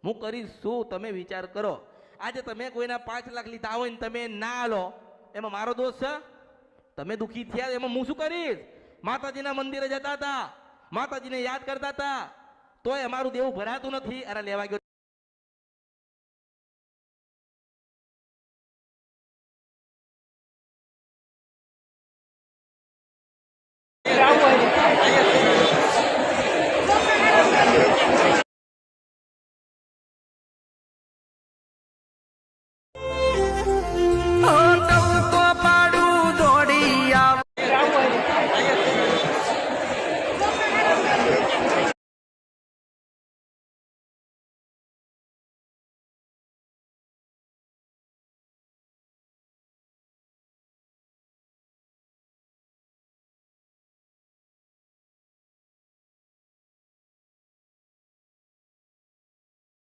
હું કરીશ શું તમે વિચાર કરો। આજે તમે કોઈના 5 લાખ લીધા હોય ને તમે ના લો, એમાં મારો દોષ છે? તમે દુખી થયા એમાં હું શું કરીશ? માતાજીના મંદિરે જતા હતા, માતાજીને યાદ કરતા હતા, તોય અમારું દેવું ભરાતું નથી। અરે લેવા ગયો